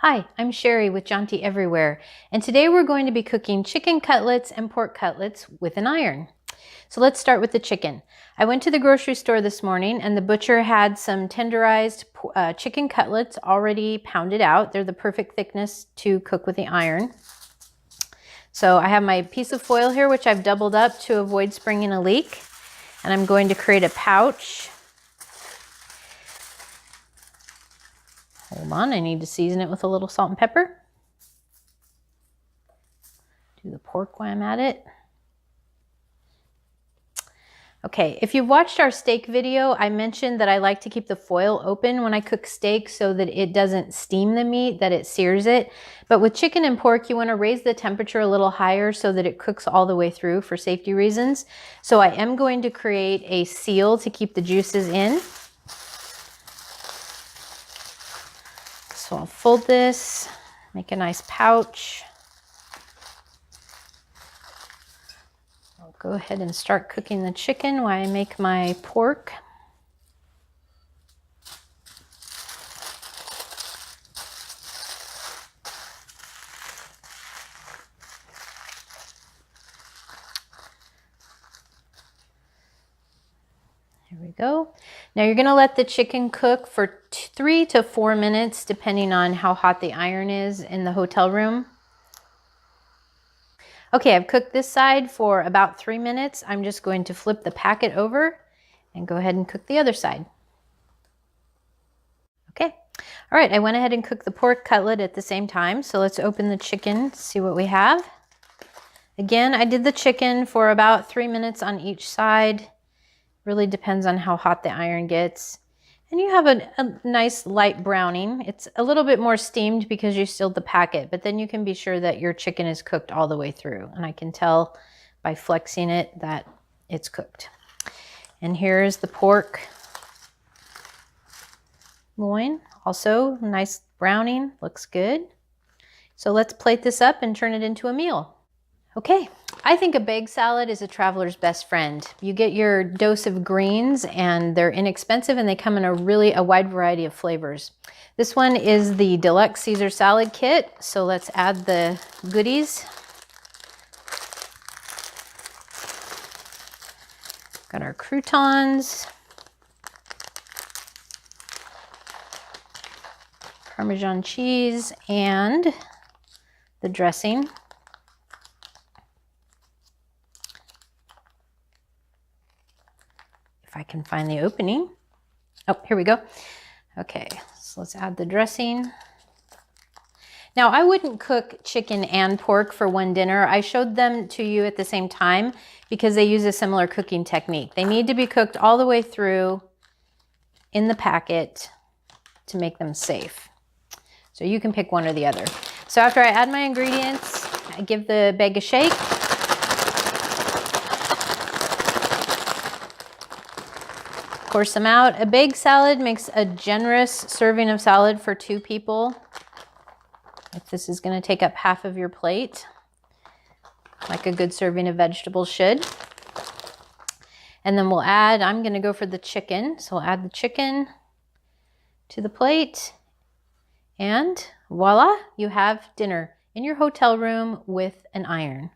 Hi, I'm Sherry with Jaunty Everywhere, and today we're going to be cooking chicken cutlets and pork cutlets with an iron. So let's start with the chicken. I went to the grocery store this morning and the butcher had some tenderized chicken cutlets already pounded out. They're the perfect thickness to cook with the iron. So I have my piece of foil here, which I've doubled up to avoid springing a leak, and I'm going to create a pouch. Hold on, I need to season it with a little salt and pepper. Do the pork while I'm at it. Okay, if you've watched our steak video, I mentioned that I like to keep the foil open when I cook steak so that it doesn't steam the meat, that it sears it. But with chicken and pork, you want to raise the temperature a little higher so that it cooks all the way through for safety reasons. So I am going to create a seal to keep the juices in. So I'll fold this, make a nice pouch. I'll go ahead and start cooking the chicken while I make my pork. Here we go. Now you're going to let the chicken cook for 3 to 4 minutes, depending on how hot the iron is in the hotel room. Okay, I've cooked this side for about 3 minutes. I'm just going to flip the packet over and go ahead and cook the other side. Okay, all right, I went ahead and cooked the pork cutlet at the same time. So let's open the chicken, see what we have. Again, I did the chicken for about 3 minutes on each side. Really depends on how hot the iron gets. And you have a nice light browning. It's a little bit more steamed because you sealed the packet, but then you can be sure that your chicken is cooked all the way through. And I can tell by flexing it that it's cooked. And here's the pork loin. Also nice browning, looks good. So let's plate this up and turn it into a meal. Okay, I think a bag salad is a traveler's best friend. You get your dose of greens and they're inexpensive and they come in a wide variety of flavors. This one is the Deluxe Caesar Salad Kit. So let's add the goodies. Got our croutons, Parmesan cheese, and the dressing. If I can find the opening. Oh, here we go. Okay, so let's add the dressing. Now, I wouldn't cook chicken and pork for one dinner. I showed them to you at the same time because they use a similar cooking technique. They need to be cooked all the way through in the packet to make them safe. So you can pick one or the other. So after I add my ingredients, I give the bag a shake. Pour some out. A bag salad makes a generous serving of salad for 2 people. If this is going to take up half of your plate, like a good serving of vegetables should. And then we'll add, I'm going to go for the chicken. So we'll add the chicken to the plate. And voila, you have dinner in your hotel room with an iron.